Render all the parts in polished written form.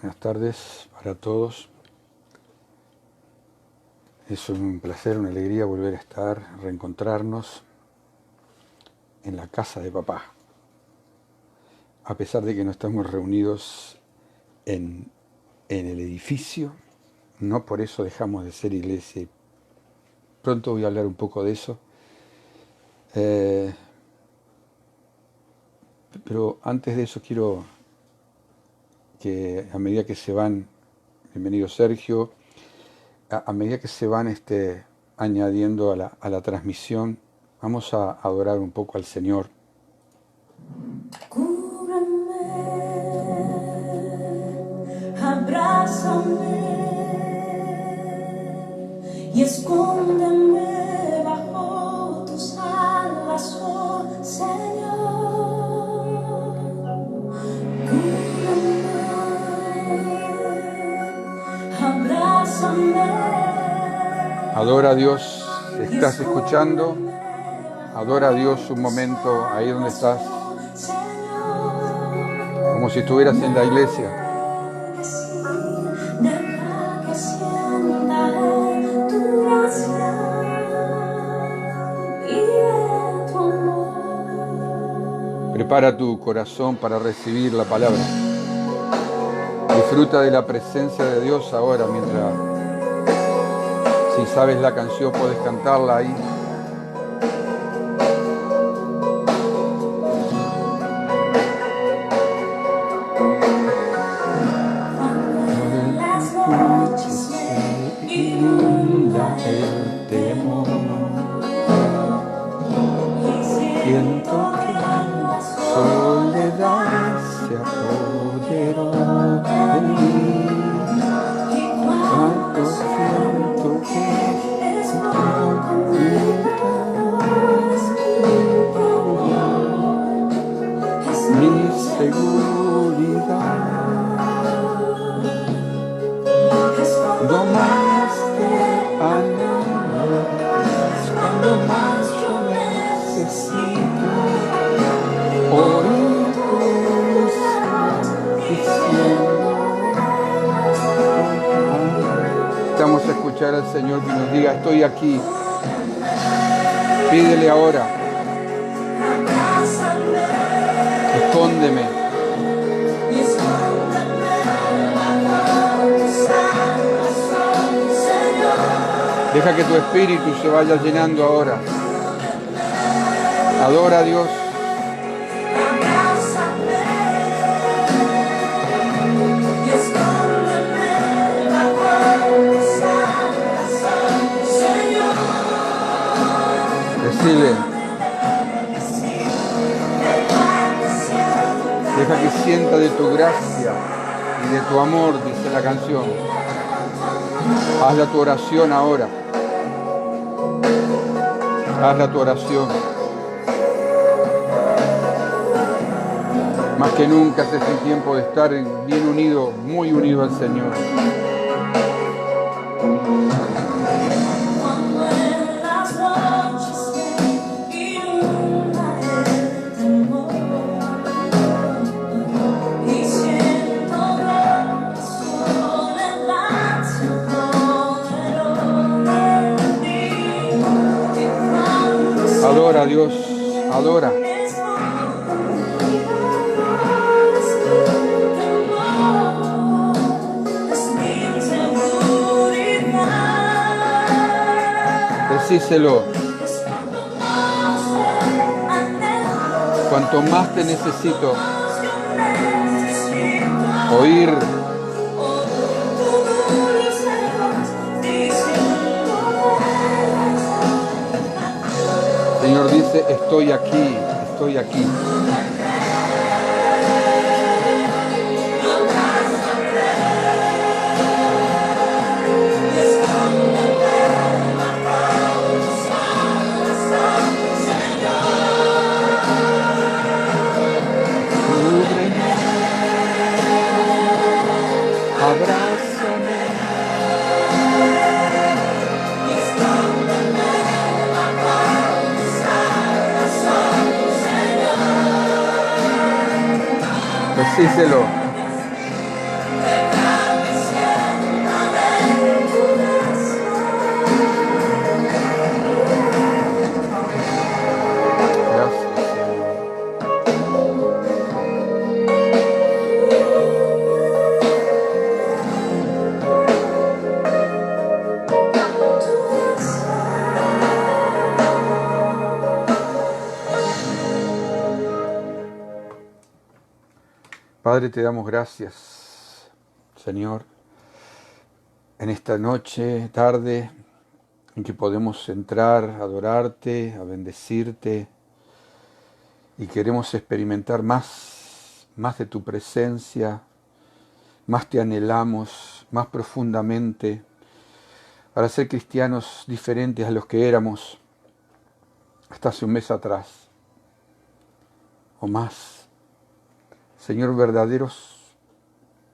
Buenas tardes para todos. Es un placer, una alegría volver a estar, reencontrarnos en la casa de papá. A pesar de que no estamos reunidos en el edificio, no por eso dejamos de ser iglesia. Pronto voy a hablar un poco de eso. Pero antes de eso quiero que a medida que se van, bienvenido Sergio, a medida que se van añadiendo a la transmisión, vamos a adorar un poco al Señor. Cúbreme, abrázame y escóndeme bajo tus alas, oh Señor. Cúbreme, abrázame. Adora a Dios, ¿estás escuchando? Adora a Dios un momento ahí donde estás, como si estuvieras en la iglesia. Prepara tu corazón para recibir la palabra. Disfruta de la presencia de Dios ahora, mientras, si sabes la canción, puedes cantarla ahí. El temor, siento que la soledad se apoderó de mí. Cuánto siento que mi seguridad. No más que anhelar, cuando más yo necesito oír tus diciendo. Vamos a escuchar al Señor que nos diga: estoy aquí. Pídele ahora. Escóndeme. Deja que tu espíritu se vaya llenando ahora. Adora a Dios. Decile. Deja que sienta de tu gracia y de tu amor, dice la canción. Hazla tu oración ahora. Hazla tu oración. Más que nunca es el tiempo de estar bien unido, muy unido al Señor. Adora a Dios, adora. Decíselo. Cuanto más te necesito oír. El Señor dice: estoy aquí, estoy aquí. Abrázame. Decíselo. Padre, te damos gracias, Señor, en esta noche, tarde, en que podemos entrar a adorarte, a bendecirte, y queremos experimentar más de tu presencia, más te anhelamos, más profundamente, para ser cristianos diferentes a los que éramos hasta hace un mes atrás, o más. Señor, verdaderos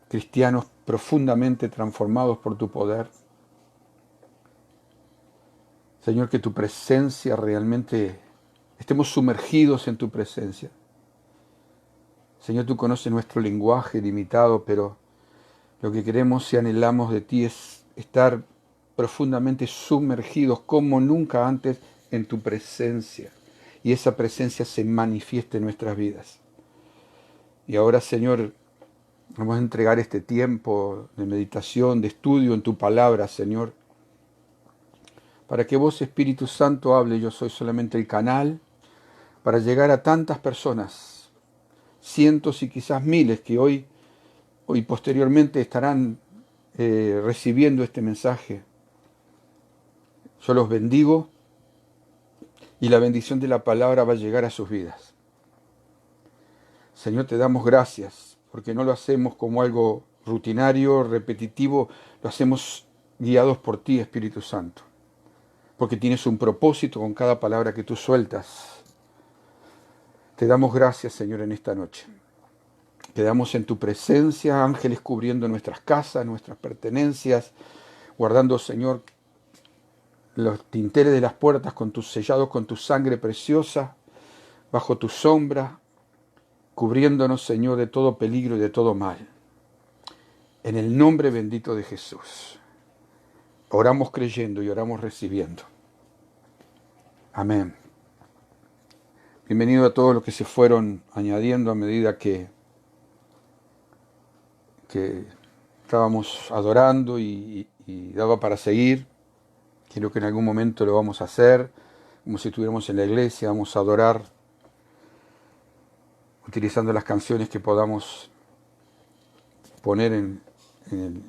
cristianos profundamente transformados por tu poder. Señor, que tu presencia realmente, estemos sumergidos en tu presencia. Señor, tú conoces nuestro lenguaje limitado, pero lo que queremos y anhelamos de ti es estar profundamente sumergidos como nunca antes en tu presencia. Y esa presencia se manifieste en nuestras vidas. Y ahora, Señor, vamos a entregar este tiempo de meditación, de estudio en tu palabra, Señor, para que vos, Espíritu Santo, hable. Yo soy solamente el canal para llegar a tantas personas, cientos y quizás miles que hoy posteriormente estarán recibiendo este mensaje. Yo los bendigo y la bendición de la palabra va a llegar a sus vidas. Señor, te damos gracias, porque no lo hacemos como algo rutinario, repetitivo, lo hacemos guiados por ti, Espíritu Santo, porque tienes un propósito con cada palabra que tú sueltas. Te damos gracias, Señor, en esta noche. Quedamos en tu presencia, ángeles cubriendo nuestras casas, nuestras pertenencias, guardando, Señor, los tinteres de las puertas con tus sellados con tu sangre preciosa, bajo tu sombra, cubriéndonos, Señor, de todo peligro y de todo mal. En el nombre bendito de Jesús. Oramos creyendo y oramos recibiendo. Amén. Bienvenido a todos los que se fueron añadiendo a medida que estábamos adorando y daba para seguir. Creo que en algún momento lo vamos a hacer, como si estuviéramos en la iglesia, vamos a adorar utilizando las canciones que podamos poner en el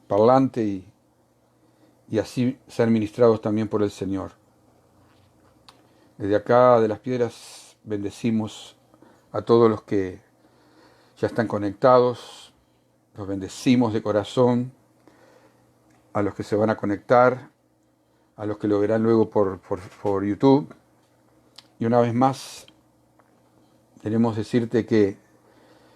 parlante y así ser ministrados también por el Señor. Desde acá de las piedras bendecimos a todos los que ya están conectados, los bendecimos de corazón, a los que se van a conectar, a los que lo verán luego por YouTube. Y una vez más, queremos decirte que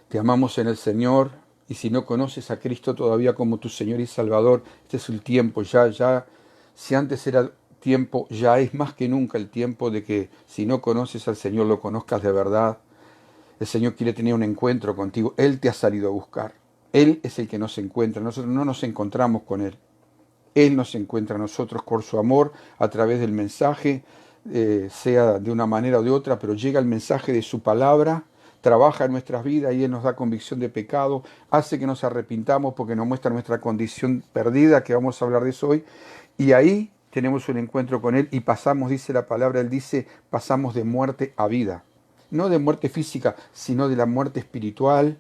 te amamos en el Señor, y si no conoces a Cristo todavía como tu Señor y Salvador, este es el tiempo, si antes era tiempo, ya es más que nunca el tiempo de que si no conoces al Señor, lo conozcas de verdad. El Señor quiere tener un encuentro contigo, Él te ha salido a buscar, Él es el que nos encuentra, nosotros no nos encontramos con Él. Él nos encuentra a nosotros por su amor a través del mensaje, sea de una manera o de otra, pero llega el mensaje de su palabra, trabaja en nuestras vidas y Él nos da convicción de pecado, hace que nos arrepintamos porque nos muestra nuestra condición perdida, que vamos a hablar de eso hoy, y ahí tenemos un encuentro con Él y pasamos, dice la palabra, Él dice, pasamos de muerte a vida. No de muerte física, sino de la muerte espiritual,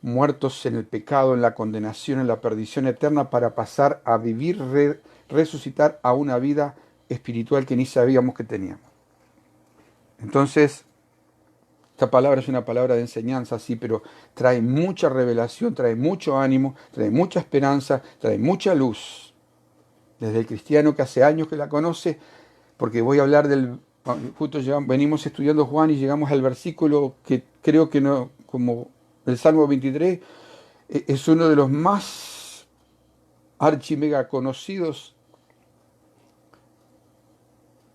muertos en el pecado, en la condenación, en la perdición eterna, para pasar a vivir, resucitar a una vida espiritual que ni sabíamos que teníamos. Entonces, esta palabra es una palabra de enseñanza, sí, pero trae mucha revelación, trae mucho ánimo, trae mucha esperanza, trae mucha luz. Desde el cristiano que hace años que la conoce, porque voy a hablar justo venimos estudiando Juan y llegamos al versículo que creo que no, como el Salmo 23, es uno de los más archimega conocidos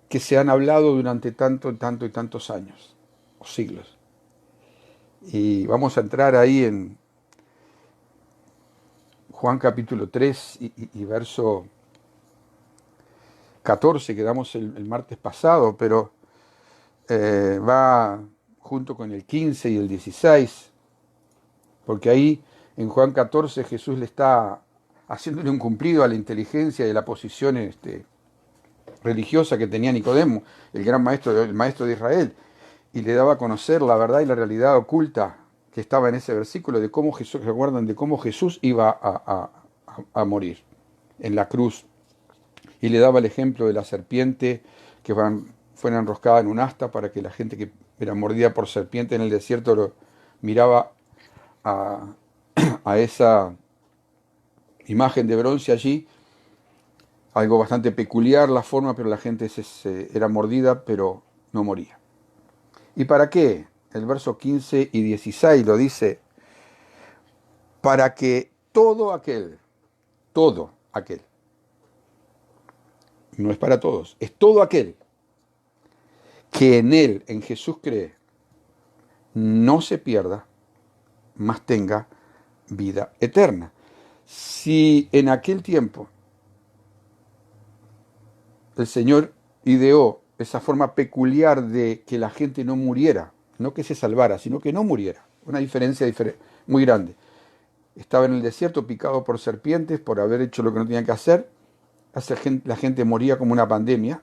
que se han hablado durante tantos años o siglos. Y vamos a entrar ahí en Juan capítulo 3 y verso 14, que damos el martes pasado, pero va junto con el 15 y el 16, porque ahí en Juan 14 Jesús le está haciéndole un cumplido a la inteligencia y a la posición religiosa que tenía Nicodemo, el gran maestro, el maestro de Israel, y le daba a conocer la verdad y la realidad oculta que estaba en ese versículo de cómo Jesús, recuerdan de cómo Jesús iba a morir en la cruz. Y le daba el ejemplo de la serpiente que fuera enroscada en un asta para que la gente que era mordida por serpiente en el desierto miraba a, a esa imagen de bronce allí, algo bastante peculiar la forma, pero la gente era mordida, pero no moría. ¿Y para qué? El verso 15 y 16 lo dice, para que todo aquel, no es para todos, es todo aquel que en él, en Jesús cree, no se pierda, mas tenga vida eterna. Si en aquel tiempo el Señor ideó esa forma peculiar de que la gente no muriera, no que se salvara, sino que no muriera, una diferencia muy grande. Estaba en el desierto picado por serpientes por haber hecho lo que no tenía que hacer, la gente moría como una pandemia.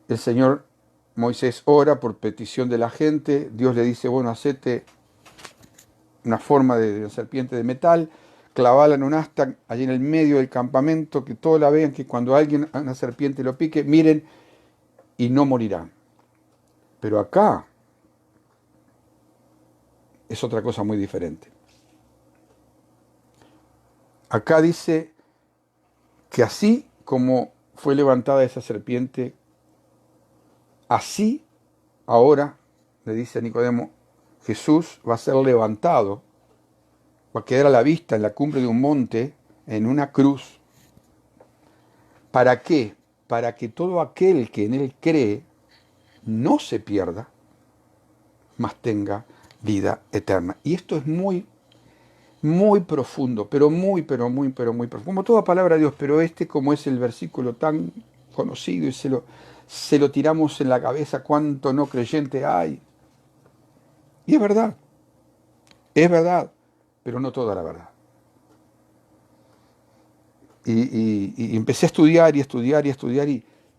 El Señor, Moisés ora por petición de la gente, Dios le dice, bueno, hacete una forma de serpiente de metal, clavala en un asta allí en el medio del campamento, que todos la vean, que cuando alguien, una serpiente lo pique, miren y no morirán. Pero acá es otra cosa muy diferente. Acá dice que así como fue levantada esa serpiente, así ahora, le dice a Nicodemo, Jesús va a ser levantado, va a quedar a la vista en la cumbre de un monte, en una cruz. ¿Para qué? Para que todo aquel que en él cree no se pierda, mas tenga vida eterna. Y esto es muy, muy profundo, pero muy profundo. Como toda palabra de Dios, pero como es el versículo tan conocido y se lo tiramos en la cabeza, cuánto no creyente hay. Y es verdad, pero no toda la verdad. Y empecé a estudiar y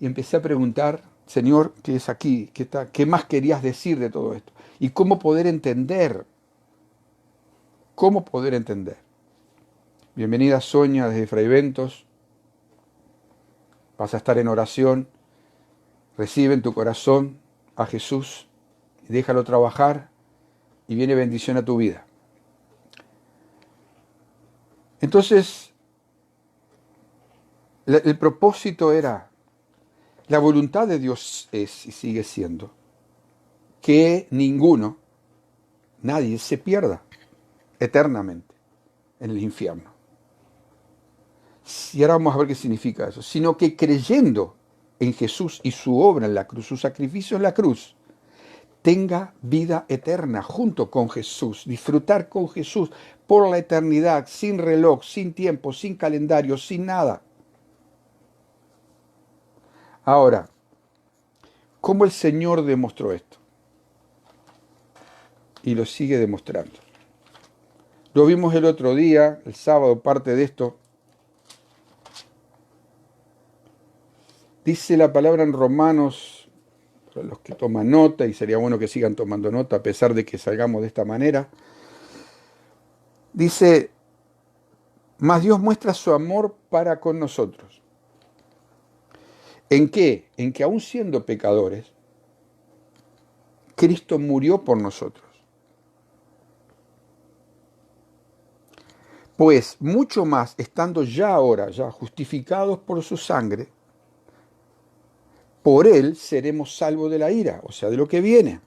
empecé a preguntar, Señor, ¿qué es aquí? ¿Qué más querías decir de todo esto? Y cómo poder entender. Bienvenida Sonia desde Fray Bentos. Vas a estar en oración. Recibe en tu corazón a Jesús y déjalo trabajar y viene bendición a tu vida. Entonces, el propósito era, la voluntad de Dios es y sigue siendo que nadie se pierda eternamente en el infierno. Y ahora vamos a ver qué significa eso. Sino que creyendo en Jesús y su obra en la cruz, su sacrificio en la cruz, tenga vida eterna junto con Jesús, disfrutar con Jesús por la eternidad, sin reloj, sin tiempo, sin calendario, sin nada. Ahora, ¿cómo el Señor demostró esto? Y lo sigue demostrando. Lo vimos el otro día, el sábado, parte de esto. Dice la palabra en Romanos, para los que toman nota, y sería bueno que sigan tomando nota a pesar de que salgamos de esta manera. Dice, mas Dios muestra su amor para con nosotros. ¿En qué? En que aún siendo pecadores, Cristo murió por nosotros. Pues mucho más, estando ya ahora, ya justificados por su sangre, por él seremos salvos de la ira, o sea, de lo que viene.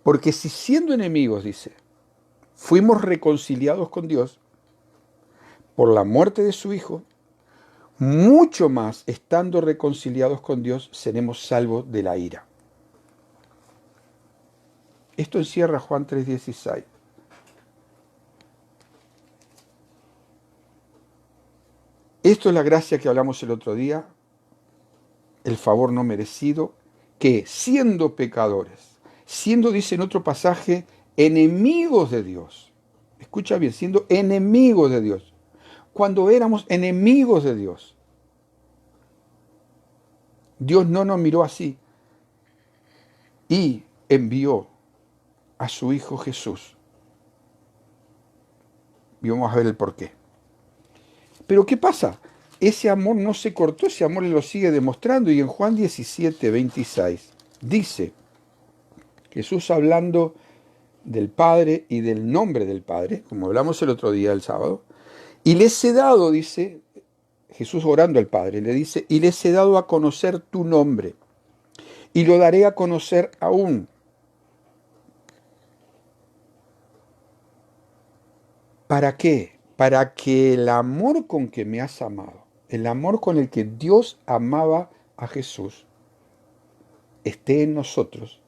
Porque si siendo enemigos, dice, fuimos reconciliados con Dios por la muerte de su Hijo, mucho más, estando reconciliados con Dios, seremos salvos de la ira. Esto encierra Juan 3:16. Esto es la gracia que hablamos el otro día, el favor no merecido, que siendo pecadores, siendo, dice en otro pasaje, enemigos de Dios, escucha bien, siendo enemigos de Dios, cuando éramos enemigos de Dios, Dios no nos miró así y envió a su Hijo Jesús. Y vamos a ver el porqué. Pero ¿qué pasa? Ese amor no se cortó, ese amor lo sigue demostrando. Y en Juan 17, 26 dice, Jesús hablando del Padre y del nombre del Padre, como hablamos el otro día, el sábado, y les he dado, dice, Jesús orando al Padre, le dice, y les he dado a conocer tu nombre, y lo daré a conocer aún. ¿Para qué? Para que el amor con que me has amado, el amor con el que Dios amaba a Jesús, esté en nosotros,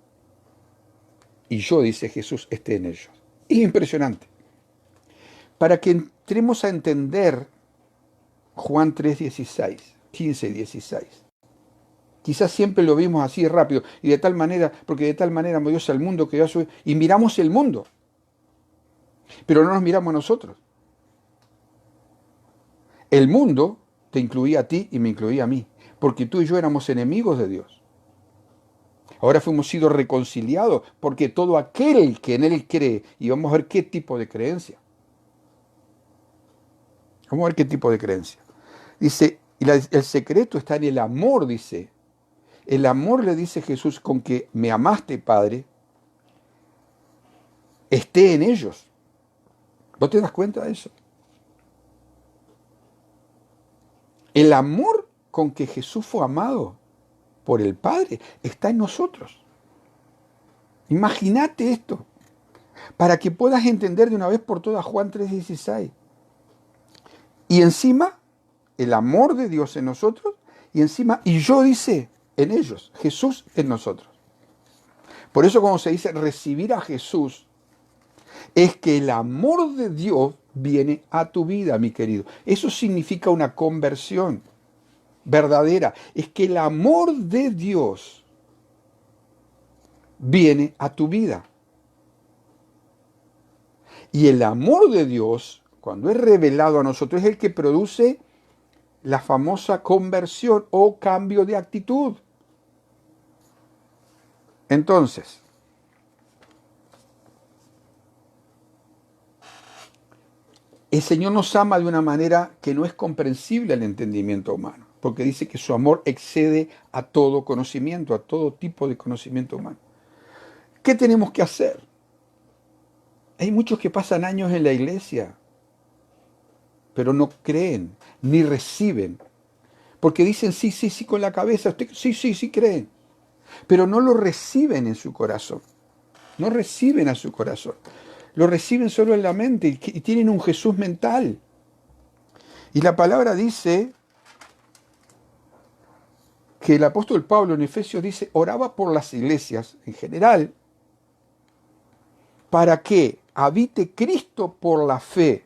y yo, dice Jesús, esté en ellos. Es impresionante. Para que entremos a entender Juan 3:16, 15 y 16. Quizás siempre lo vimos así rápido, y de tal manera, porque de tal manera amó Dios al mundo que dio a su... Y miramos el mundo, pero no nos miramos a nosotros. El mundo te incluía a ti y me incluía a mí, porque tú y yo éramos enemigos de Dios. Ahora fuimos sido reconciliados, porque todo aquel que en Él cree, y vamos a ver qué tipo de creencia. Vamos a ver qué tipo de creencia. Dice, y el secreto está en el amor, dice. El amor, le dice Jesús, con que me amaste, Padre, esté en ellos. ¿No te das cuenta de eso? El amor con que Jesús fue amado por el Padre está en nosotros. Imagínate esto, para que puedas entender de una vez por todas Juan 3:16. Y encima, el amor de Dios en nosotros, y encima, y yo, dice, en ellos, Jesús en nosotros. Por eso cuando se dice recibir a Jesús, es que el amor de Dios viene a tu vida, mi querido. Eso significa una conversión verdadera. Es que el amor de Dios viene a tu vida. Y el amor de Dios, cuando es revelado a nosotros, es el que produce la famosa conversión o cambio de actitud. Entonces, el Señor nos ama de una manera que no es comprensible al entendimiento humano, porque dice que su amor excede a todo conocimiento, a todo tipo de conocimiento humano. ¿Qué tenemos que hacer? Hay muchos que pasan años en la iglesia, pero no creen, ni reciben, porque dicen sí, sí, sí con la cabeza, usted, sí, sí, sí creen, pero no lo reciben en su corazón, no reciben a su corazón. Lo reciben solo en la mente y tienen un Jesús mental. Y la palabra dice que el apóstol Pablo en Efesios dice, oraba por las iglesias en general para que habite Cristo por la fe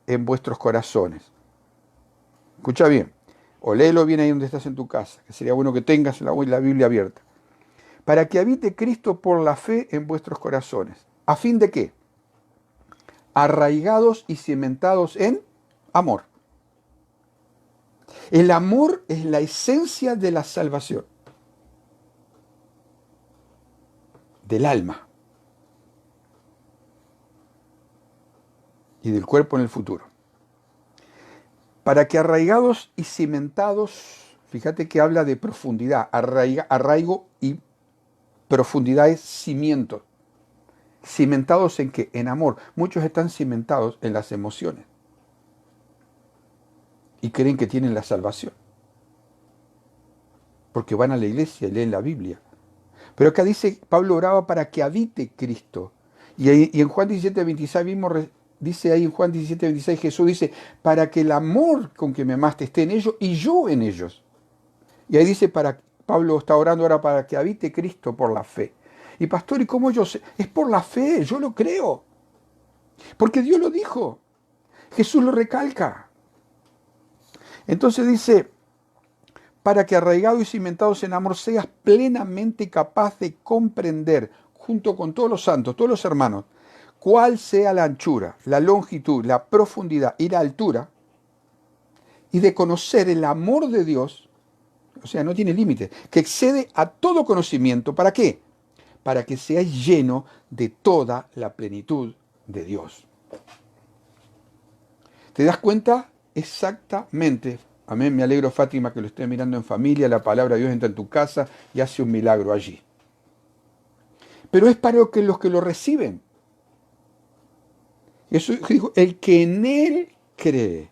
en vuestros corazones. Escucha bien, o léelo bien ahí donde estás en tu casa, que sería bueno que tengas la Biblia abierta. Para que habite Cristo por la fe en vuestros corazones. ¿A fin de qué? Arraigados y cimentados en amor. El amor es la esencia de la salvación, del alma y del cuerpo en el futuro. Para que arraigados y cimentados, fíjate que habla de profundidad, arraigo y profundidad es cimiento. ¿Cimentados en qué? En amor. Muchos están cimentados en las emociones y creen que tienen la salvación, porque van a la iglesia y leen la Biblia. Pero acá dice, Pablo oraba para que habite Cristo. Y en Juan 17, 26 mismo dice ahí en Juan 17, 26, Jesús dice, para que el amor con que me amaste esté en ellos y yo en ellos. Y ahí dice, Pablo está orando ahora para que habite Cristo por la fe. Y pastor, ¿y cómo yo sé? Es por la fe, yo lo creo. Porque Dios lo dijo. Jesús lo recalca. Entonces dice, para que arraigados y cimentados en amor seas plenamente capaz de comprender, junto con todos los santos, todos los hermanos, cuál sea la anchura, la longitud, la profundidad y la altura, y de conocer el amor de Dios, o sea, no tiene límite, que excede a todo conocimiento. ¿Para qué? para que seáis lleno de toda la plenitud de Dios. ¿Te das cuenta? Exactamente. Amén, me alegro, Fátima, que lo estés mirando en familia. La palabra de Dios entra en tu casa y hace un milagro allí. Pero es para los que lo reciben. Eso dijo, el que en él cree.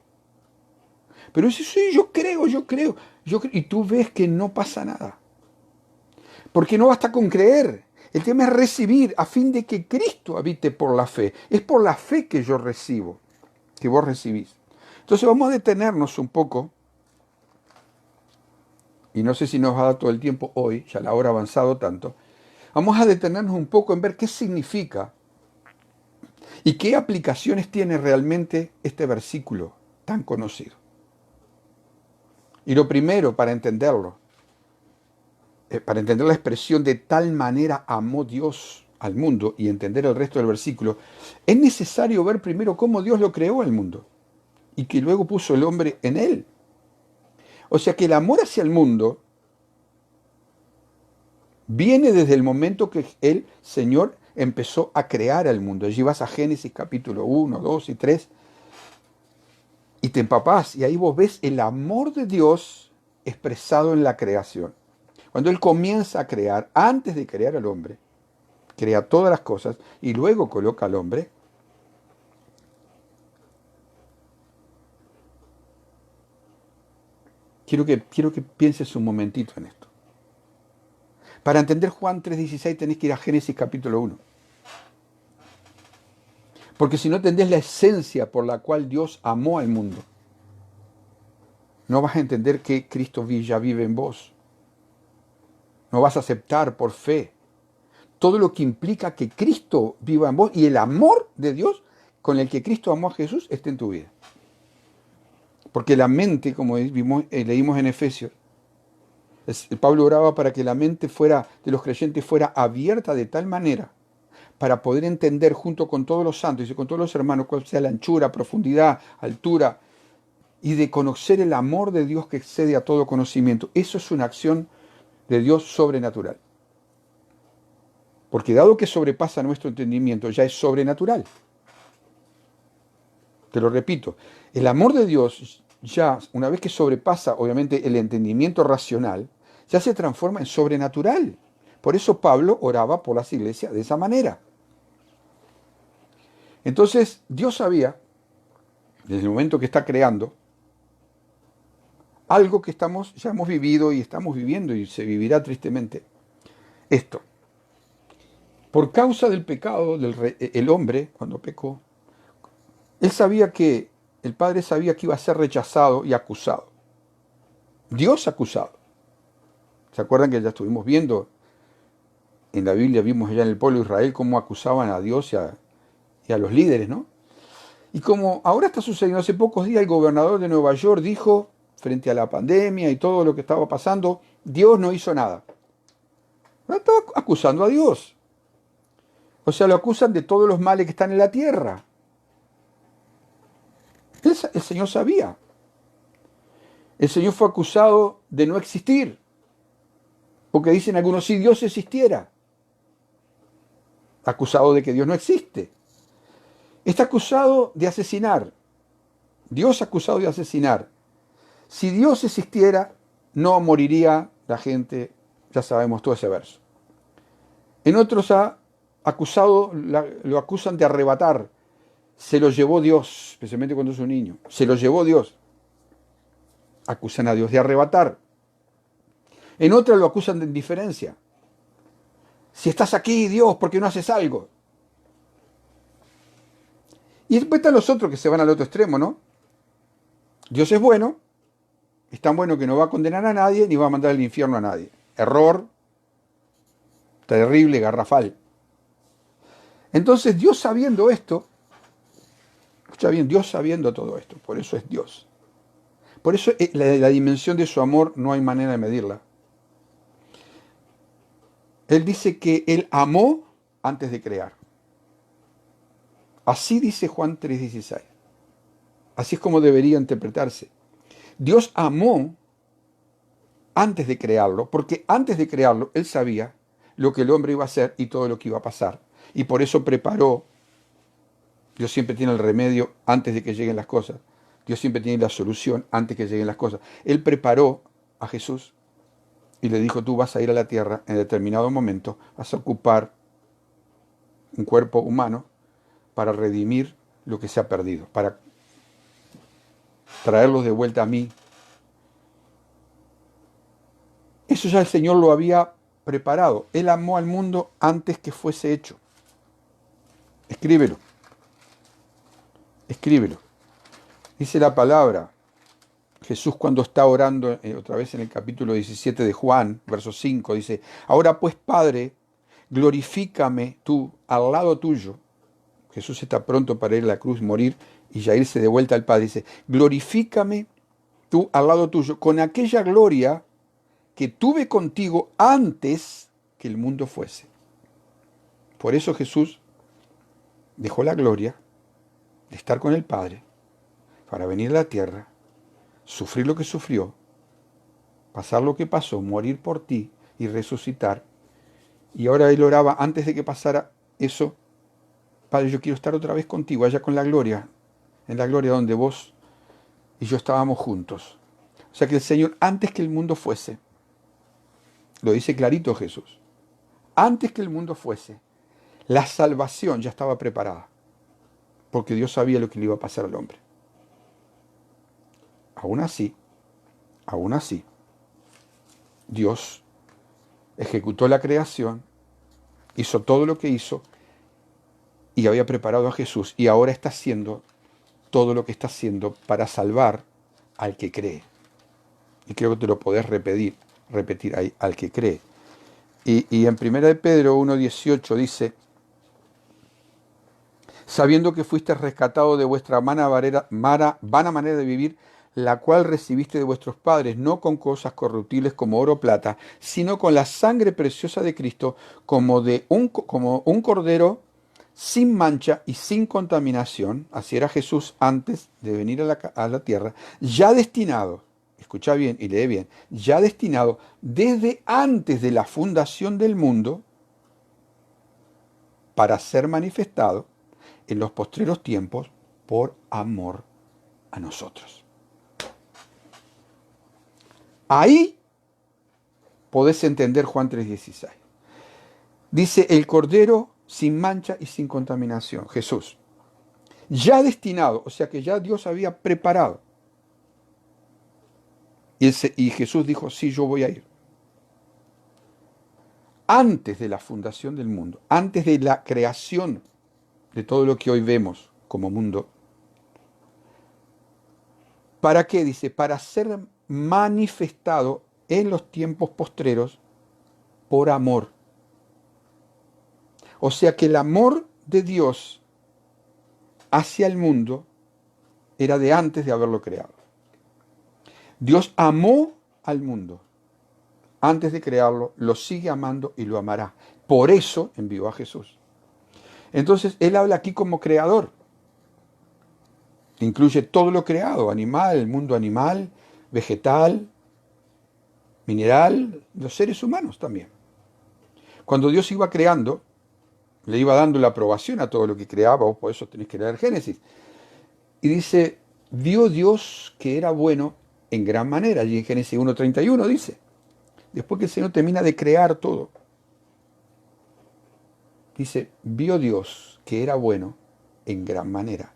Pero dice, sí, yo creo. Y tú ves que no pasa nada. Porque no basta con creer. El tema es recibir a fin de que Cristo habite por la fe. Es por la fe que yo recibo, que vos recibís. Entonces vamos a detenernos un poco. Y no sé si nos va a dar todo el tiempo hoy, ya la hora ha avanzado tanto. Vamos a detenernos un poco en ver qué significa y qué aplicaciones tiene realmente este versículo tan conocido. Y lo primero, para entenderlo, para entender la expresión de tal manera amó Dios al mundo y entender el resto del versículo, es necesario ver primero cómo Dios lo creó al mundo y que luego puso el hombre en él. O sea que el amor hacia el mundo viene desde el momento que el Señor empezó a crear al mundo. Allí vas a Génesis capítulo 1, 2 y 3 y te empapás y ahí vos ves el amor de Dios expresado en la creación. Cuando Él comienza a crear, antes de crear al hombre, crea todas las cosas y luego coloca al hombre. Quiero que pienses un momentito en esto. Para entender Juan 3:16 tenés que ir a Génesis capítulo 1. Porque si no entendés la esencia por la cual Dios amó al mundo, no vas a entender que Cristo ya vive en vos. No vas a aceptar por fe todo lo que implica que Cristo viva en vos y el amor de Dios con el que Cristo amó a Jesús esté en tu vida. Porque la mente, como leímos en Efesios, Pablo oraba para que la mente de los creyentes fuera abierta de tal manera para poder entender junto con todos los santos y con todos los hermanos cuál sea la anchura, profundidad, altura y de conocer el amor de Dios que excede a todo conocimiento. Eso es una acción de Dios sobrenatural. Porque dado que sobrepasa nuestro entendimiento, ya es sobrenatural. Te lo repito, el amor de Dios ya, una vez que sobrepasa obviamente el entendimiento racional, ya se transforma en sobrenatural. Por eso Pablo oraba por las iglesias de esa manera. Entonces, Dios sabía, desde el momento que está creando, algo que ya hemos vivido y estamos viviendo y se vivirá tristemente. Esto. Por causa del pecado, el hombre, cuando pecó, el Padre sabía que iba a ser rechazado y acusado. Dios acusado. ¿Se acuerdan que ya estuvimos viendo en la Biblia, vimos allá en el pueblo de Israel cómo acusaban a Dios y a los líderes, ¿no? Y como ahora está sucediendo, hace pocos días el gobernador de Nueva York dijo, frente a la pandemia y todo lo que estaba pasando, Dios no hizo nada. Estaba acusando a Dios. O sea, lo acusan de todos los males que están en la tierra. El Señor sabía. El Señor fue acusado de no existir. Porque dicen algunos, si Dios existiera. Acusado de que Dios no existe. Está acusado de asesinar. Dios acusado de asesinar. Si Dios existiera, no moriría la gente. Ya sabemos todo ese verso. En otros lo acusan de arrebatar. Se lo llevó Dios, especialmente cuando es un niño. Se lo llevó Dios. Acusan a Dios de arrebatar. En otras lo acusan de indiferencia. Si estás aquí, Dios, ¿por qué no haces algo? Y después están los otros que se van al otro extremo, ¿no? Dios es bueno, es tan bueno que no va a condenar a nadie ni va a mandar al infierno a nadie. Error, terrible, garrafal. Entonces Dios sabiendo esto, escucha bien, Dios sabiendo todo esto, por eso es Dios. Por eso la dimensión de su amor no hay manera de medirla. Él dice que Él amó antes de crear. Así dice Juan 3:16. Así es como debería interpretarse. Dios amó antes de crearlo, porque antes de crearlo Él sabía lo que el hombre iba a hacer y todo lo que iba a pasar. Y por eso preparó. Dios siempre tiene el remedio antes de que lleguen las cosas. Dios siempre tiene la solución antes que lleguen las cosas. Él preparó a Jesús y le dijo, tú vas a ir a la tierra en determinado momento, vas a ocupar un cuerpo humano para redimir lo que se ha perdido, para traerlos de vuelta a mí. Eso ya el Señor lo había preparado. Él amó al mundo antes que fuese hecho. Escríbelo. Escríbelo. Dice la palabra, Jesús cuando está orando, otra vez en el capítulo 17 de Juan, verso 5, dice, ahora pues, Padre, glorifícame tú al lado tuyo. Jesús está pronto para ir a la cruz, morir y ya irse de vuelta al Padre. Dice, glorifícame tú al lado tuyo con aquella gloria que tuve contigo antes que el mundo fuese. Por eso Jesús dejó la gloria de estar con el Padre para venir a la tierra, sufrir lo que sufrió, pasar lo que pasó, morir por ti y resucitar. Y ahora él oraba antes de que pasara eso, Padre, yo quiero estar otra vez contigo, allá con la gloria, en la gloria donde vos y yo estábamos juntos. O sea que el Señor, antes que el mundo fuese, lo dice clarito Jesús, antes que el mundo fuese, la salvación ya estaba preparada, porque Dios sabía lo que le iba a pasar al hombre. Aún así, Dios ejecutó la creación, hizo todo lo que hizo y había preparado a Jesús y ahora está haciendo todo lo que está haciendo para salvar al que cree. Y creo que te lo podés repetir ahí, al que cree. Y en 1 de Pedro 1:18 dice, sabiendo que fuiste rescatado de vuestra vana manera de vivir, la cual recibiste de vuestros padres, no con cosas corruptibles como oro o plata, sino con la sangre preciosa de Cristo, como un cordero sin mancha y sin contaminación. Así era Jesús antes de venir a la tierra, ya destinado, escucha bien y lee bien, ya destinado desde antes de la fundación del mundo para ser manifestado en los postreros tiempos por amor a nosotros. Ahí podés entender Juan 3:16. Dice el Cordero sin mancha y sin contaminación, Jesús. Ya destinado, o sea que ya Dios había preparado. Y Jesús dijo, sí, yo voy a ir. Antes de la fundación del mundo, antes de la creación de todo lo que hoy vemos como mundo. ¿Para qué? Dice, para ser manifestado en los tiempos postreros por amor. O sea que el amor de Dios hacia el mundo era de antes de haberlo creado. Dios amó al mundo antes de crearlo, lo sigue amando y lo amará. Por eso envió a Jesús. Entonces, él habla aquí como creador. Incluye todo lo creado, animal, el mundo animal, vegetal, mineral, los seres humanos también. Cuando Dios iba creando, le iba dando la aprobación a todo lo que creaba, vos por eso tenés que leer Génesis. Y dice, vio Dios que era bueno en gran manera. Allí en Génesis 1:31 dice, después que el Señor termina de crear todo, dice, vio Dios que era bueno en gran manera.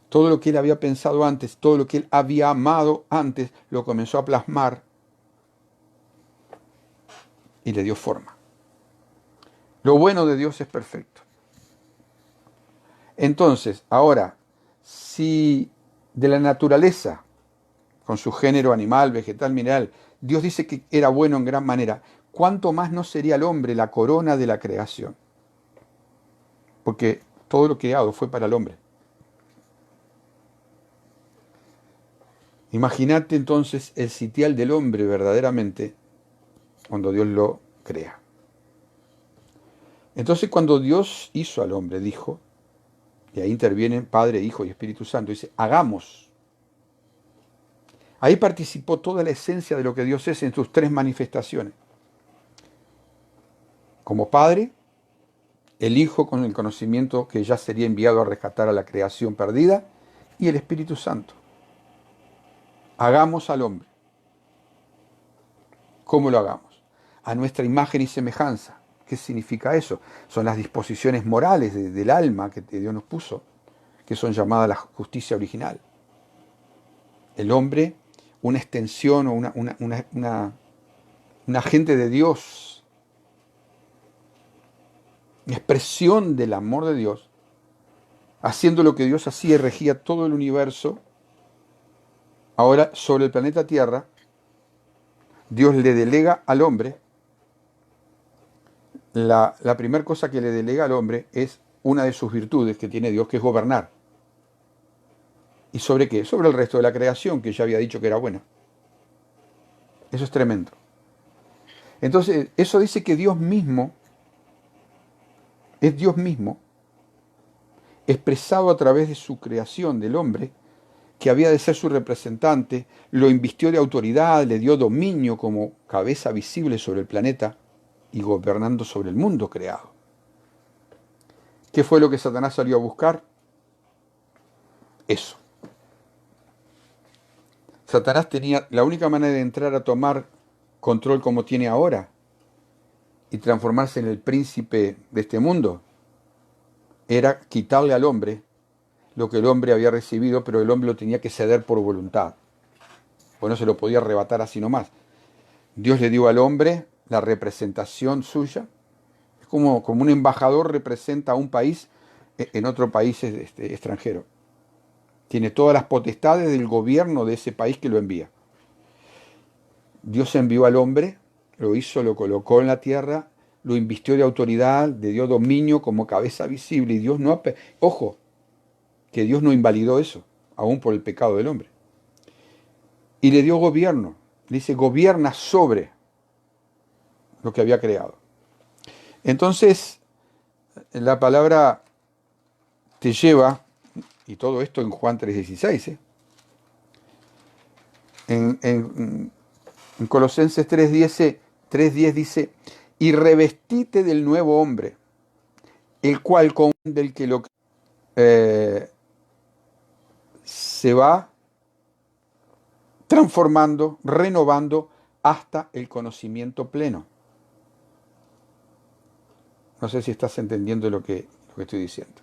Todo lo que él había pensado antes, todo lo que él había amado antes, lo comenzó a plasmar y le dio forma. Lo bueno de Dios es perfecto. Entonces, ahora, si de la naturaleza, con su género animal, vegetal, mineral, Dios dice que era bueno en gran manera, ¿cuánto más no sería el hombre la corona de la creación? Porque todo lo creado fue para el hombre. Imagínate entonces el sitial del hombre verdaderamente cuando Dios lo crea. Entonces cuando Dios hizo al hombre, dijo, y ahí intervienen Padre, Hijo y Espíritu Santo, dice, hagamos. Ahí participó toda la esencia de lo que Dios es en sus tres manifestaciones. como Padre, el Hijo con el conocimiento que ya sería enviado a rescatar a la creación perdida, y el Espíritu Santo. Hagamos al hombre. ¿Cómo lo hagamos? A nuestra imagen y semejanza. ¿Qué significa eso? Son las disposiciones morales del alma que Dios nos puso, que son llamadas la justicia original. El hombre, una extensión o un agente de Dios, una expresión del amor de Dios, haciendo lo que Dios hacía y regía todo el universo. Ahora, sobre el planeta Tierra, Dios le delega al hombre, la primera cosa que le delega al hombre es una de sus virtudes que tiene Dios, que es gobernar. ¿Y sobre qué? Sobre el resto de la creación, que ya había dicho que era buena. Eso es tremendo. Entonces, eso dice que Dios mismo, es Dios mismo, expresado a través de su creación del hombre, que había de ser su representante, lo invistió de autoridad, le dio dominio como cabeza visible sobre el planeta y gobernando sobre el mundo creado. ¿Qué fue lo que Satanás salió a buscar? Eso. Satanás tenía la única manera de entrar a tomar control como tiene ahora y transformarse en el príncipe de este mundo, era quitarle al hombre lo que el hombre había recibido, pero el hombre lo tenía que ceder por voluntad. Pues no se lo podía arrebatar así nomás. Dios le dio al hombre la representación suya. Es como un embajador representa a un país en otro país extranjero. Tiene todas las potestades del gobierno de ese país que lo envía. Dios envió al hombre, lo hizo, lo colocó en la tierra, lo invistió de autoridad, le dio dominio como cabeza visible. Y Dios no... Ojo, que Dios no invalidó eso, aún por el pecado del hombre. Y le dio gobierno. Dice, gobierna sobre lo que había creado. Entonces, la palabra te lleva, y todo esto en Juan 3:16, en Colosenses 3:10 dice, y revestite del nuevo hombre, el cual con del que lo se va transformando, renovando hasta el conocimiento pleno. No sé si estás entendiendo lo que estoy diciendo.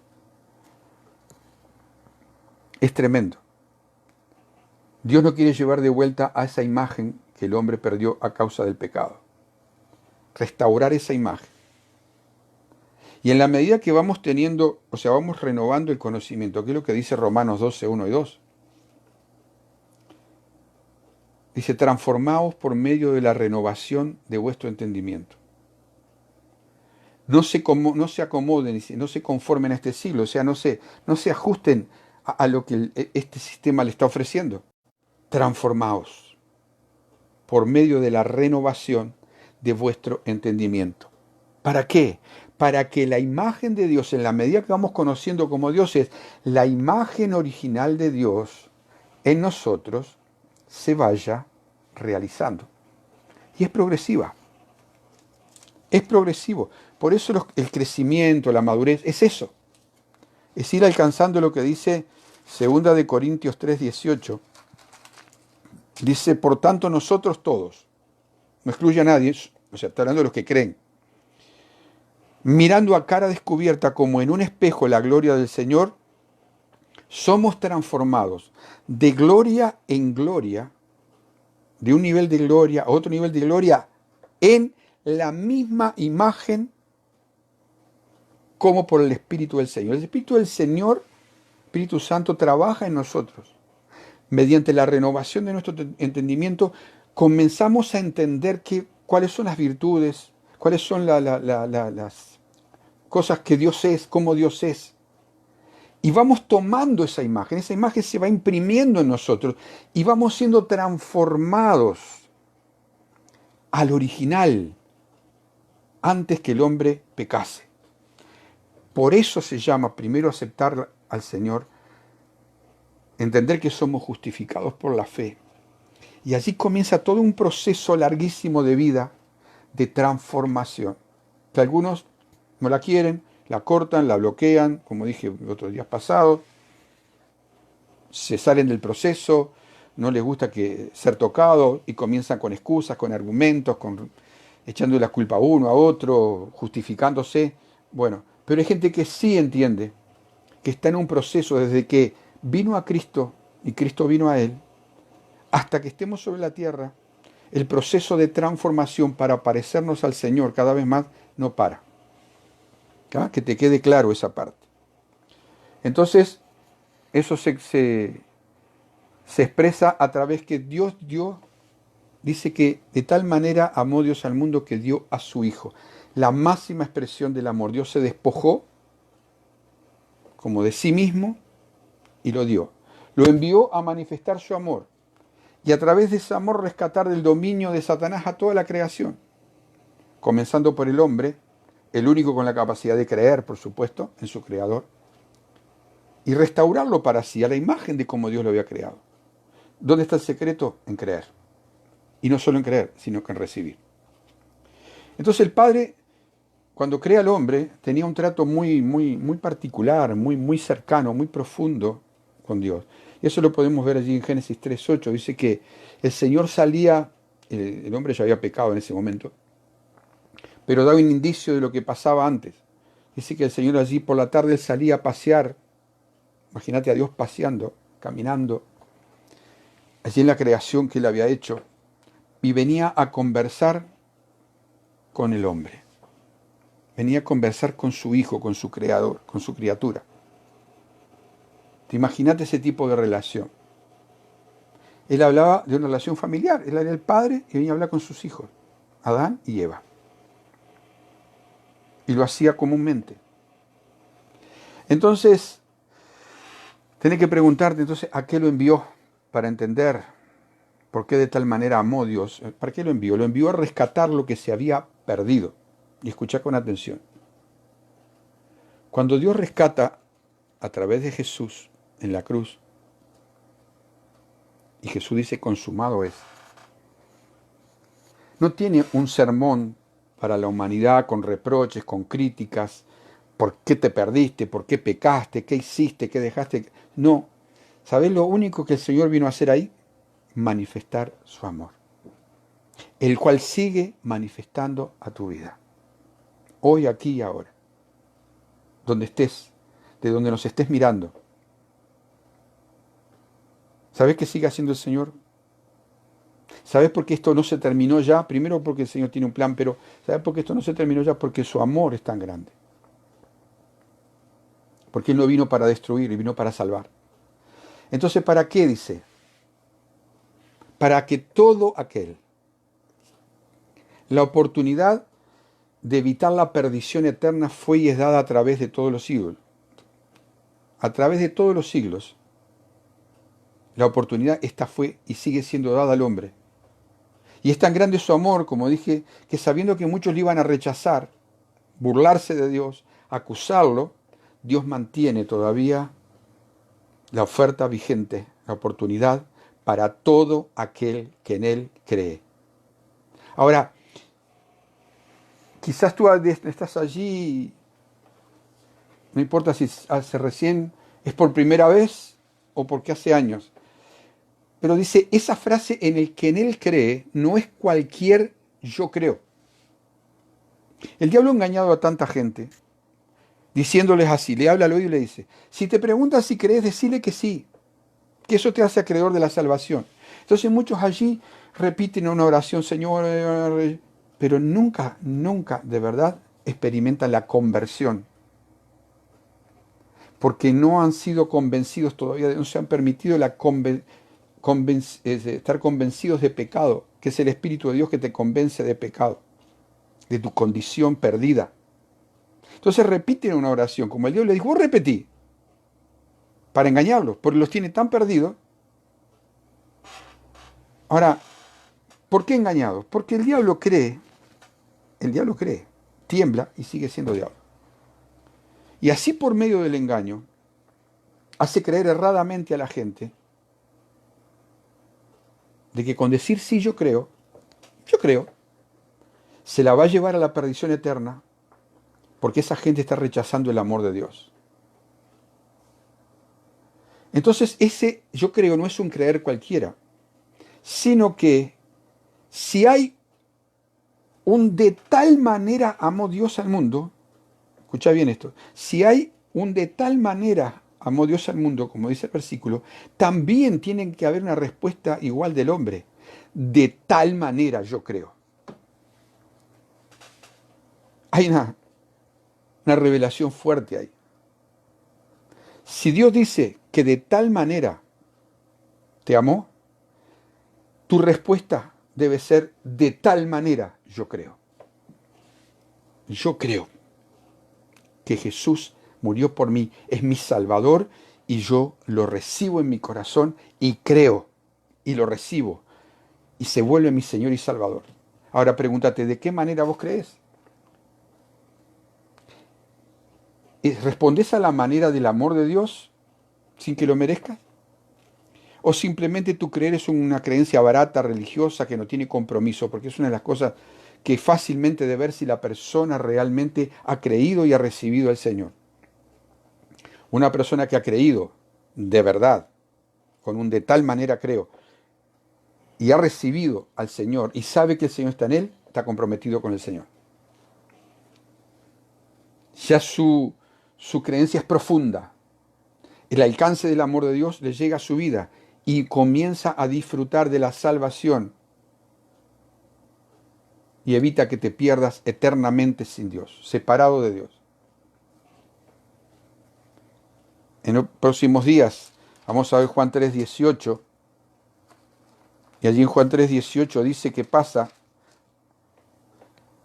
Es tremendo. Dios no quiere llevar de vuelta a esa imagen que el hombre perdió a causa del pecado. Restaurar esa imagen. Y en la medida que vamos teniendo, o sea, vamos renovando el conocimiento, que es lo que dice Romanos 12:1 y 2. Dice, transformaos por medio de la renovación de vuestro entendimiento. No se acomoden, no se conformen a este siglo, o sea, no se ajusten a lo que este sistema le está ofreciendo. Transformaos por medio de la renovación de vuestro entendimiento. ¿Para qué? Para que la imagen de Dios, en la medida que vamos conociendo como Dios es, la imagen original de Dios en nosotros se vaya realizando. Y es progresiva. Es progresivo. Por eso el crecimiento, la madurez, es eso. Es ir alcanzando lo que dice 2 Corintios 3:18. Dice, por tanto nosotros todos, no excluye a nadie, o sea, está hablando de los que creen, mirando a cara descubierta como en un espejo la gloria del Señor, somos transformados de gloria en gloria, de un nivel de gloria a otro nivel de gloria, en la misma imagen como por el Espíritu del Señor. El Espíritu del Señor, Espíritu Santo, trabaja en nosotros. Mediante la renovación de nuestro entendimiento, comenzamos a entender cuáles son las virtudes, cuáles son las cosas que Dios es, cómo Dios es. Y vamos tomando esa imagen se va imprimiendo en nosotros y vamos siendo transformados al original antes que el hombre pecase. Por eso se llama primero aceptar al Señor, entender que somos justificados por la fe. Y allí comienza todo un proceso larguísimo de vida, de transformación. que algunos no la quieren, la cortan, la bloquean, como dije otros días pasados, se salen del proceso, no les gusta ser tocado y comienzan con excusas, con argumentos, echando la culpa a uno, a otro, justificándose. Bueno, pero hay gente que sí entiende que está en un proceso desde que vino a Cristo y Cristo vino a él, hasta que estemos sobre la tierra, el proceso de transformación para parecernos al Señor cada vez más no para. ¿Ah? Que te quede claro esa parte. Entonces, eso se expresa a través que Dios dice que de tal manera amó Dios al mundo que dio a su Hijo. La máxima expresión del amor. Dios se despojó como de sí mismo y lo dio. Lo envió a manifestar su amor y a través de ese amor rescatar del dominio de Satanás a toda la creación, comenzando por el hombre, el único con la capacidad de creer, por supuesto, en su creador, y restaurarlo para sí, a la imagen de como Dios lo había creado. ¿Dónde está el secreto? En creer. Y no solo en creer, sino que en recibir. Entonces el Padre, cuando crea al hombre, tenía un trato muy, muy, muy particular, muy, muy cercano, muy profundo con Dios. Y eso lo podemos ver allí en Génesis 3:8. Dice que el Señor salía, el hombre ya había pecado en ese momento, pero daba un indicio de lo que pasaba antes. Dice que el Señor allí por la tarde salía a pasear. Imagínate a Dios paseando, caminando, allí en la creación que él había hecho, y venía a conversar con el hombre. Venía a conversar con su hijo, con su creador, con su criatura. Te imaginate ese tipo de relación. Él hablaba de una relación familiar. Él era el padre y venía a hablar con sus hijos, Adán y Eva. Y lo hacía comúnmente. Entonces, tenés que preguntarte entonces a qué lo envió para entender por qué de tal manera amó Dios. ¿Para qué lo envió? Lo envió a rescatar lo que se había perdido. Y escucha con atención. Cuando Dios rescata a través de Jesús en la cruz, y Jesús dice consumado es, no tiene un sermón para la humanidad con reproches, con críticas, por qué te perdiste, por qué pecaste, qué hiciste, qué dejaste. No, ¿sabés lo único que el Señor vino a hacer ahí? Manifestar su amor, el cual sigue manifestando a tu vida, hoy, aquí y ahora, donde estés, de donde nos estés mirando. ¿Sabés qué sigue haciendo el Señor? ¿Sabés por qué esto no se terminó ya? Primero porque el Señor tiene un plan, pero ¿sabés por qué esto no se terminó ya? Porque su amor es tan grande. Porque Él no vino para destruir, Él vino para salvar. Entonces, ¿para qué dice? Para que todo aquel, la oportunidad de evitar la perdición eterna fue y es dada a través de todos los siglos. A través de todos los siglos, la oportunidad esta fue y sigue siendo dada al hombre. Y es tan grande su amor, como dije, que sabiendo que muchos le iban a rechazar, burlarse de Dios, acusarlo, Dios mantiene todavía la oferta vigente, la oportunidad para todo aquel que en Él cree. Ahora, quizás tú estás allí, no importa si hace recién, es por primera vez o porque hace años, pero dice, esa frase en el que en Él cree no es cualquier yo creo. El diablo ha engañado a tanta gente, diciéndoles así, le habla al oído y le dice, si te preguntas si crees, decile que sí, que eso te hace acreedor de la salvación. Entonces muchos allí repiten una oración, Señor, pero nunca, nunca de verdad experimentan la conversión. Porque no han sido convencidos todavía, no se han permitido estar convencidos de pecado, que es el Espíritu de Dios que te convence de pecado, de tu condición perdida. Entonces repiten una oración, como el Dios le dijo, vos repetí, para engañarlos, porque los tiene tan perdidos. Ahora, ¿por qué engañados? Porque el diablo cree, tiembla y sigue siendo diablo. Y así por medio del engaño, hace creer erradamente a la gente de que con decir sí yo creo, se la va a llevar a la perdición eterna porque esa gente está rechazando el amor de Dios. Entonces ese, yo creo, no es un creer cualquiera, sino que si hay un de tal manera amó Dios al mundo, escucha bien esto, si hay un de tal manera amó Dios al mundo, como dice el versículo, también tiene que haber una respuesta igual del hombre. De tal manera, yo creo. Hay una revelación fuerte ahí. Si Dios dice que de tal manera te amó, tu respuesta debe ser de tal manera, yo creo. Yo creo que Jesús murió por mí, es mi Salvador y yo lo recibo en mi corazón y creo y lo recibo y se vuelve mi Señor y Salvador. Ahora pregúntate, ¿de qué manera vos crees? ¿Respondés a la manera del amor de Dios sin que lo merezcas? ¿O simplemente tu creer es una creencia barata, religiosa, que no tiene compromiso? Porque es una de las cosas que fácilmente de ver si la persona realmente ha creído y ha recibido al Señor. Una persona que ha creído de verdad, con un de tal manera creo, y ha recibido al Señor y sabe que el Señor está en él, está comprometido con el Señor. Ya su creencia es profunda. El alcance del amor de Dios le llega a su vida y comienza a disfrutar de la salvación y evita que te pierdas eternamente sin Dios, separado de Dios. En los próximos días vamos a ver Juan 3:18 y allí en Juan 3:18 dice que pasa,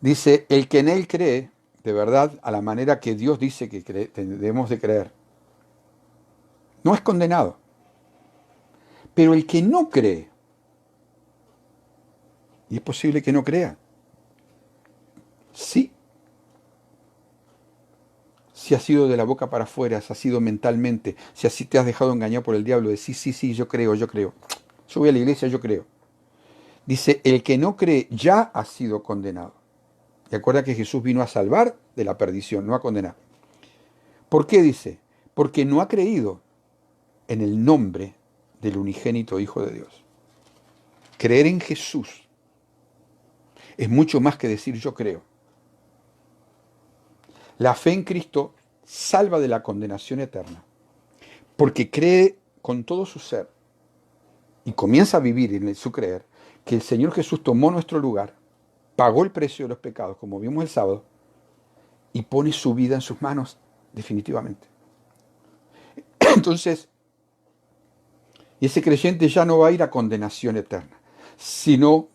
dice, el que en él cree, de verdad, a la manera que Dios dice que debemos de creer, no es condenado. Pero el que no cree, y es posible que no crea, sí, si has sido de la boca para afuera, si has sido mentalmente, si así te has dejado engañar por el diablo, de sí, yo creo. Yo voy a la iglesia, yo creo. Dice, el que no cree ya ha sido condenado. Y acuerda que Jesús vino a salvar de la perdición, no a condenar. ¿Por qué dice? Porque no ha creído en el nombre del unigénito Hijo de Dios. Creer en Jesús es mucho más que decir yo creo. La fe en Cristo salva de la condenación eterna, porque cree con todo su ser y comienza a vivir en su creer que el Señor Jesús tomó nuestro lugar, pagó el precio de los pecados, como vimos el sábado, y pone su vida en sus manos definitivamente. Entonces, y ese creyente ya no va a ir a condenación eterna, sino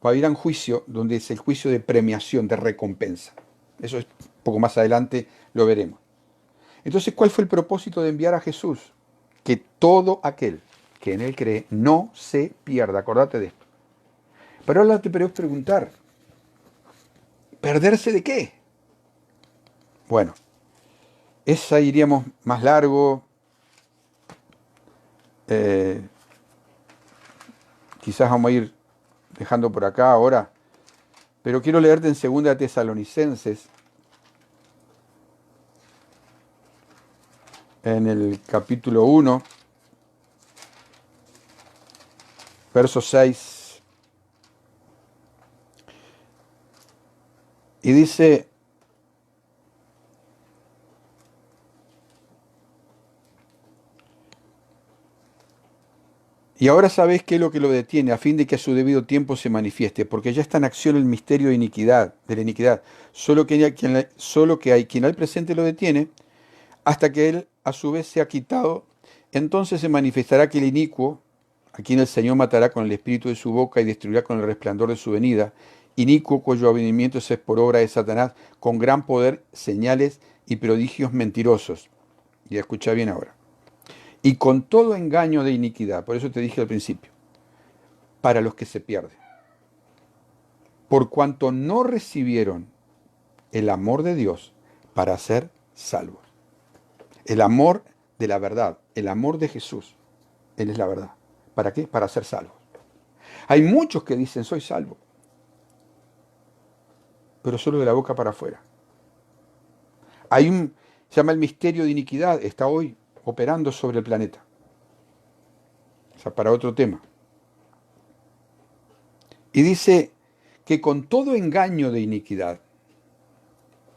va a ir a un juicio donde es el juicio de premiación, de recompensa. Eso es un poco más adelante, lo veremos. Entonces, ¿cuál fue el propósito de enviar a Jesús? Que todo aquel que en él cree no se pierda. Acordate de esto. Pero ahora te puedes preguntar, ¿perderse de qué? Bueno, esa iríamos más largo. Quizás vamos a ir dejando por acá ahora. Pero quiero leerte en 2 Tesalonicenses, en el capítulo 1, verso 6. Y dice, y ahora sabéis qué es lo que lo detiene, a fin de que a su debido tiempo se manifieste, porque ya está en acción el misterio de la iniquidad, solo que hay quien al presente lo detiene, hasta que él a su vez sea quitado, entonces se manifestará aquel inicuo, a quien el Señor matará con el espíritu de su boca y destruirá con el resplandor de su venida, inicuo cuyo avenimiento es por obra de Satanás, con gran poder, señales y prodigios mentirosos. Y escucha bien ahora. Y con todo engaño de iniquidad, por eso te dije al principio, para los que se pierden. Por cuanto no recibieron el amor de Dios para ser salvos. El amor de la verdad, el amor de Jesús, Él es la verdad. ¿Para qué? Para ser salvos. Hay muchos que dicen, soy salvo, pero solo de la boca para afuera. Se llama el misterio de iniquidad, está hoy operando sobre el planeta. O sea, para otro tema. Y dice que con todo engaño de iniquidad,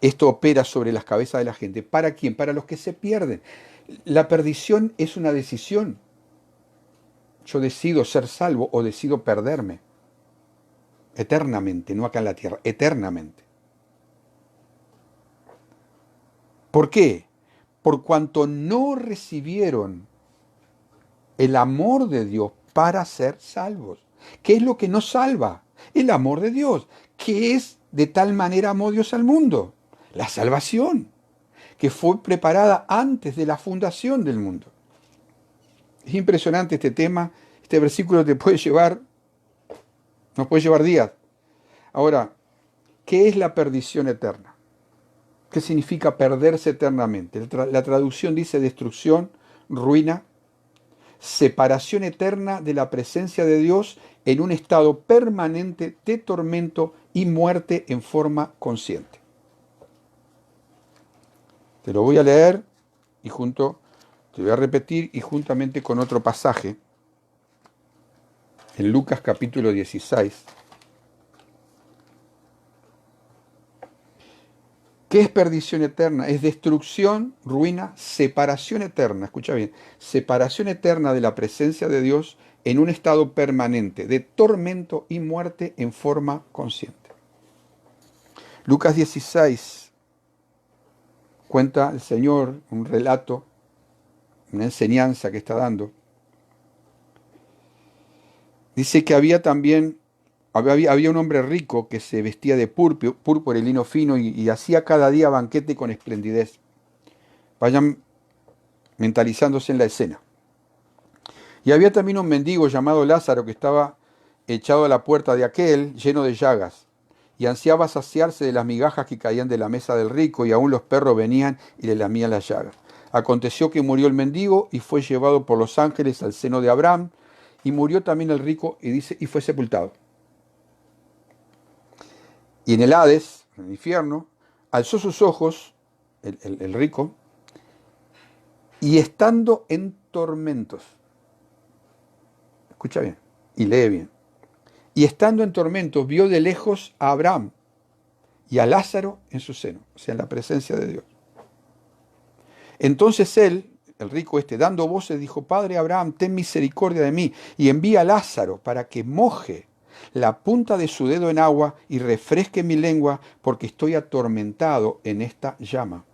esto opera sobre las cabezas de la gente. ¿Para quién? Para los que se pierden. La perdición es una decisión. Yo decido ser salvo o decido perderme. Eternamente, no acá en la tierra, eternamente. ¿Por qué? Por cuanto no recibieron el amor de Dios para ser salvos. ¿Qué es lo que nos salva? El amor de Dios. ¿Qué es de tal manera amó Dios al mundo? La salvación, que fue preparada antes de la fundación del mundo. Es impresionante este tema. Este versículo nos puede llevar días. Ahora, ¿qué es la perdición eterna? ¿Qué significa perderse eternamente? La traducción dice destrucción, ruina, separación eterna de la presencia de Dios en un estado permanente de tormento y muerte en forma consciente. Te lo voy a leer y te voy a repetir y juntamente con otro pasaje en Lucas capítulo 16. ¿Qué es perdición eterna? Es destrucción, ruina, separación eterna. Escucha bien, separación eterna de la presencia de Dios en un estado permanente de tormento y muerte en forma consciente. Lucas 16 cuenta el Señor un relato, una enseñanza que está dando. Dice que había un hombre rico que se vestía de púrpura y lino fino y hacía cada día banquete con esplendidez. Vayan mentalizándose en la escena. Y había también un mendigo llamado Lázaro que estaba echado a la puerta de aquel, lleno de llagas, y ansiaba saciarse de las migajas que caían de la mesa del rico, y aún los perros venían y le lamían las llagas. Aconteció que murió el mendigo y fue llevado por los ángeles al seno de Abraham, y murió también el rico, y fue sepultado. Y en el Hades, en el infierno, alzó sus ojos, el rico, y estando en tormentos, escucha bien, y lee bien, y estando en tormentos vio de lejos a Abraham y a Lázaro en su seno, o sea, en la presencia de Dios. Entonces él, el rico dando voces, dijo: Padre Abraham, ten misericordia de mí, y envía a Lázaro para que moje la punta de su dedo en agua y refresque mi lengua, porque estoy atormentado en esta llama.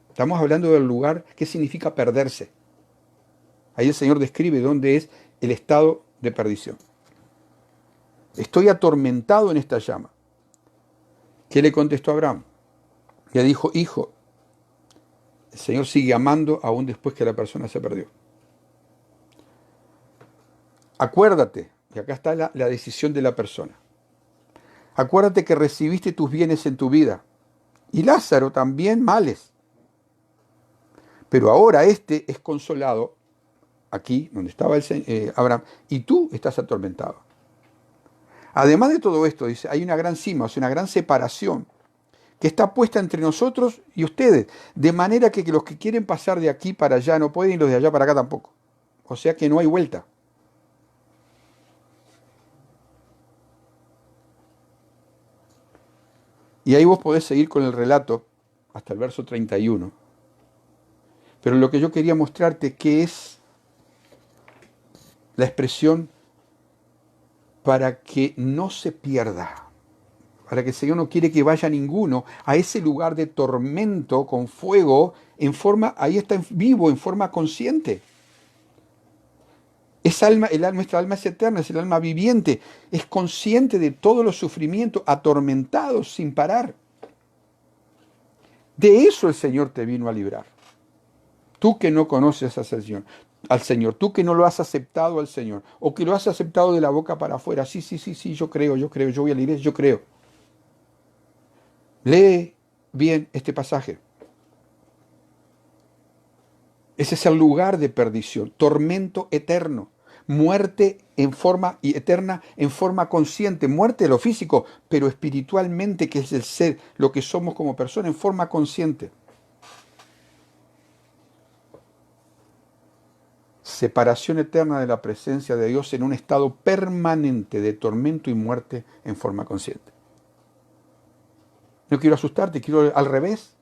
Estamos hablando del lugar que significa perderse. Ahí el Señor describe dónde es el estado de perdición. Estoy atormentado en esta llama. ¿Qué le contestó Abraham? Le dijo: hijo, el Señor sigue amando aún después que la persona se perdió. Acuérdate, y acá está la decisión de la persona. Acuérdate que recibiste tus bienes en tu vida, y Lázaro también males. Pero ahora es consolado, aquí donde estaba Abraham, y tú estás atormentado. Además de todo esto, dice, hay una gran cima, o sea, una gran separación que está puesta entre nosotros y ustedes, de manera que los que quieren pasar de aquí para allá no pueden, y los de allá para acá tampoco. O sea que no hay vuelta. Y ahí vos podés seguir con el relato hasta el verso 31. Pero lo que yo quería mostrarte que es la expresión para que no se pierda, para que el Señor no quiere que vaya ninguno a ese lugar de tormento con fuego ahí está vivo, en forma consciente. Nuestra alma es eterna, es el alma viviente, es consciente de todos los sufrimientos, atormentados sin parar. De eso el Señor te vino a librar. Tú que no conoces al Señor, tú que no lo has aceptado al Señor, o que lo has aceptado de la boca para afuera, sí, yo creo, yo voy a la iglesia, yo creo. Lee bien este pasaje. Ese es el lugar de perdición, tormento eterno, muerte eterna en forma consciente, muerte de lo físico, pero espiritualmente, que es el ser, lo que somos como persona, en forma consciente. separación eterna de la presencia de Dios en un estado permanente de tormento y muerte en forma consciente. No quiero asustarte, quiero al revés.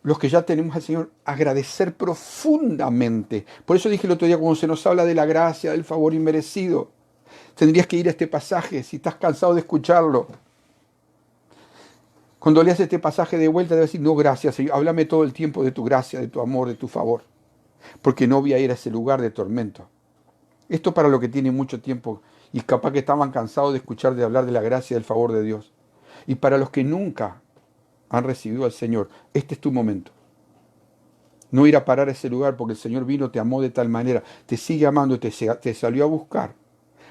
Los que ya tenemos al Señor, agradecer profundamente. Por eso dije el otro día, cuando se nos habla de la gracia, del favor inmerecido, tendrías que ir a este pasaje, si estás cansado de escucharlo. Cuando leas este pasaje de vuelta, debes decir, no, gracias, Señor, háblame todo el tiempo de tu gracia, de tu amor, de tu favor, porque no voy a ir a ese lugar de tormento. Esto para los que tienen mucho tiempo y capaz que estaban cansados de escuchar, de hablar de la gracia y del favor de Dios. Y para los que nunca han recibido al Señor, este es tu momento. No ir a parar a ese lugar porque el Señor vino, te amó de tal manera, te sigue amando, te salió a buscar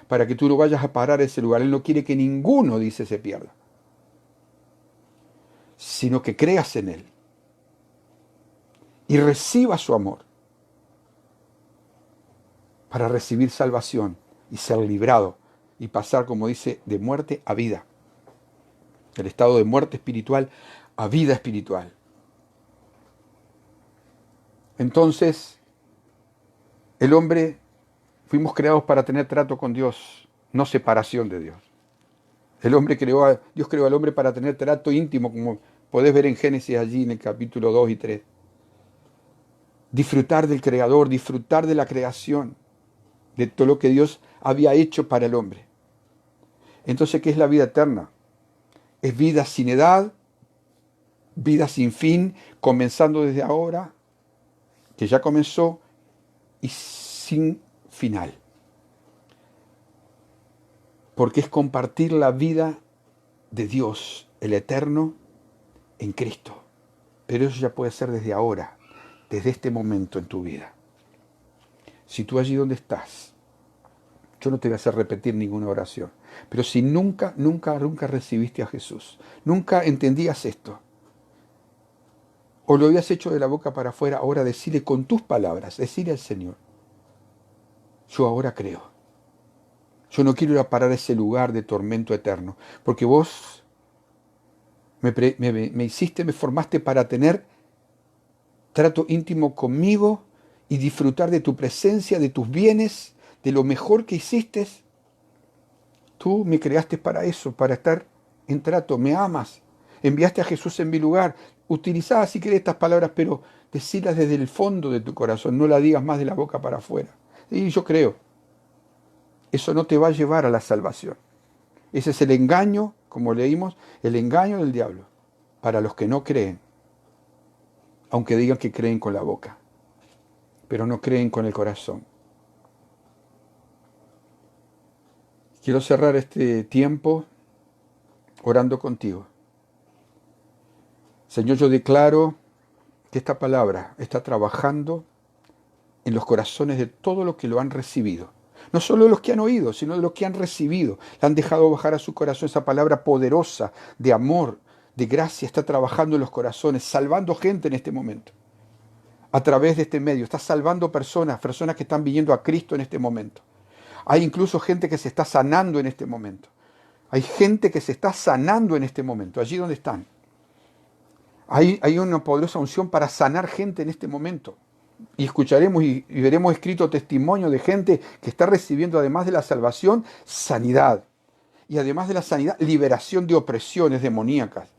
para que tú no vayas a parar a ese lugar. Él no quiere que ninguno, dice, se pierda, sino que creas en Él y reciba su amor para recibir salvación y ser librado y pasar, como dice, de muerte a vida. El estado de muerte espiritual a vida espiritual. Entonces, el hombre, fuimos creados para tener trato con Dios, no separación de Dios. Dios creó al hombre para tener trato íntimo, como podés ver en Génesis allí en el capítulo 2 y 3. Disfrutar del Creador, disfrutar de la creación, de todo lo que Dios había hecho para el hombre. Entonces, ¿qué es la vida eterna? Es vida sin edad, vida sin fin, comenzando desde ahora, que ya comenzó, y sin final. Porque es compartir la vida de Dios, el eterno, en Cristo. Pero eso ya puede ser desde ahora, desde este momento en tu vida. Si tú allí donde estás, yo no te voy a hacer repetir ninguna oración, pero si nunca recibiste a Jesús, nunca entendías esto, o lo habías hecho de la boca para afuera, ahora decile con tus palabras, decile al Señor, yo ahora creo. Yo no quiero ir a parar a ese lugar de tormento eterno, porque vos me hiciste, me formaste para tener trato íntimo conmigo y disfrutar de tu presencia, de tus bienes, de lo mejor que hiciste. Tú me creaste para eso, para estar en trato, me amas. Enviaste a Jesús en mi lugar. Utilizá si querés estas palabras, pero decílas desde el fondo de tu corazón, no la digas más de la boca para afuera. Y yo creo, eso no te va a llevar a la salvación. Ese es el engaño, como leímos, el engaño del diablo, para los que no creen, aunque digan que creen con la boca, pero no creen con el corazón. Quiero cerrar este tiempo orando contigo. Señor, yo declaro que esta palabra está trabajando en los corazones de todos los que lo han recibido. No solo de los que han oído, sino de los que han recibido. Le han dejado bajar a su corazón esa palabra poderosa de amor, de gracia. Está trabajando en los corazones, salvando gente en este momento. A través de este medio. Está salvando personas que están viniendo a Cristo en este momento. Hay incluso gente que se está sanando en este momento. Hay gente que se está sanando en este momento, allí donde están. Hay una poderosa unción para sanar gente en este momento. Y escucharemos y veremos escrito testimonio de gente que está recibiendo, además de la salvación, sanidad. Y además de la sanidad, liberación de opresiones demoníacas.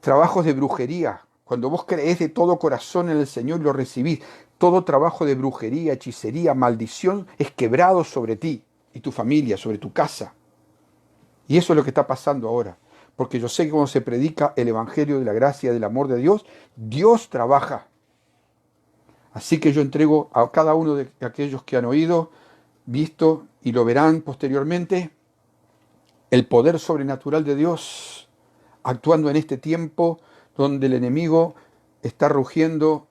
Trabajos de brujería. Cuando vos creés de todo corazón en el Señor y lo recibís, todo trabajo de brujería, hechicería, maldición es quebrado sobre ti y tu familia, sobre tu casa. Y eso es lo que está pasando ahora. Porque yo sé que cuando se predica el Evangelio de la gracia y del amor de Dios, Dios trabaja. Así que yo entrego a cada uno de aquellos que han oído, visto y lo verán posteriormente, el poder sobrenatural de Dios actuando en este tiempo donde el enemigo está rugiendo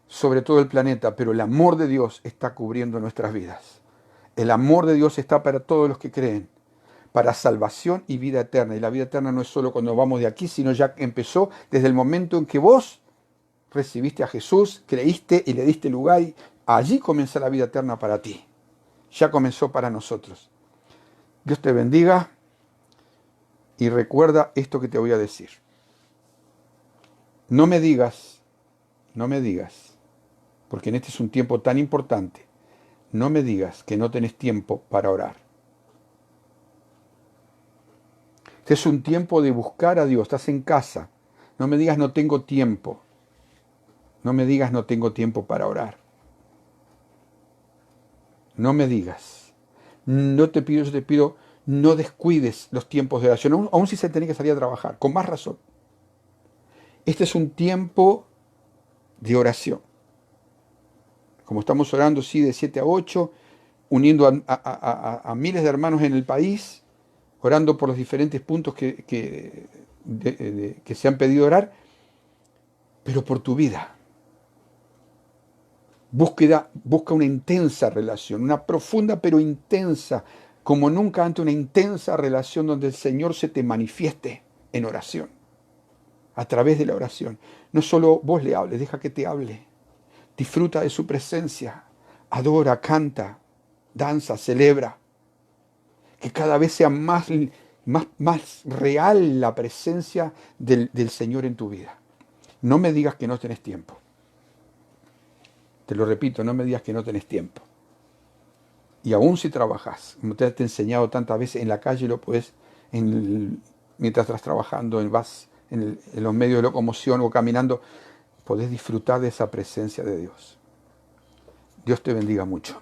sobre todo el planeta, pero el amor de Dios está cubriendo nuestras vidas. El amor de Dios está para todos los que creen, para salvación y vida eterna. Y la vida eterna no es solo cuando vamos de aquí, sino ya empezó desde el momento en que vos recibiste a Jesús, creíste y le diste lugar, y allí comienza la vida eterna para ti. Ya comenzó para nosotros. Dios te bendiga y recuerda esto que te voy a decir. No me digas, porque en este es un tiempo tan importante, No me digas que no tenés tiempo para orar. Este es un tiempo de buscar a Dios. Estás en casa. No me digas no tengo tiempo. No me digas no tengo tiempo para orar. No me digas. No te pido, yo te pido, no descuides los tiempos de oración, aun si se tiene que salir a trabajar, con más razón. Este es un tiempo de oración. Como estamos orando, sí, de 7 a 8, uniendo a miles de hermanos en el país, orando por los diferentes puntos que se han pedido orar, pero por tu vida. Busca una intensa relación, una profunda pero intensa, como nunca antes, una intensa relación donde el Señor se te manifieste en oración, a través de la oración. No solo vos le hables, deja que te hable. Disfruta de su presencia, adora, canta, danza, celebra. Que cada vez sea más real la presencia del Señor en tu vida. No me digas que no tenés tiempo. Te lo repito, no me digas que no tenés tiempo. Y aún si trabajas, como te he enseñado tantas veces, en la calle lo puedes, mientras estás trabajando, en los medios de locomoción o caminando, podés disfrutar de esa presencia de Dios. Dios te bendiga mucho.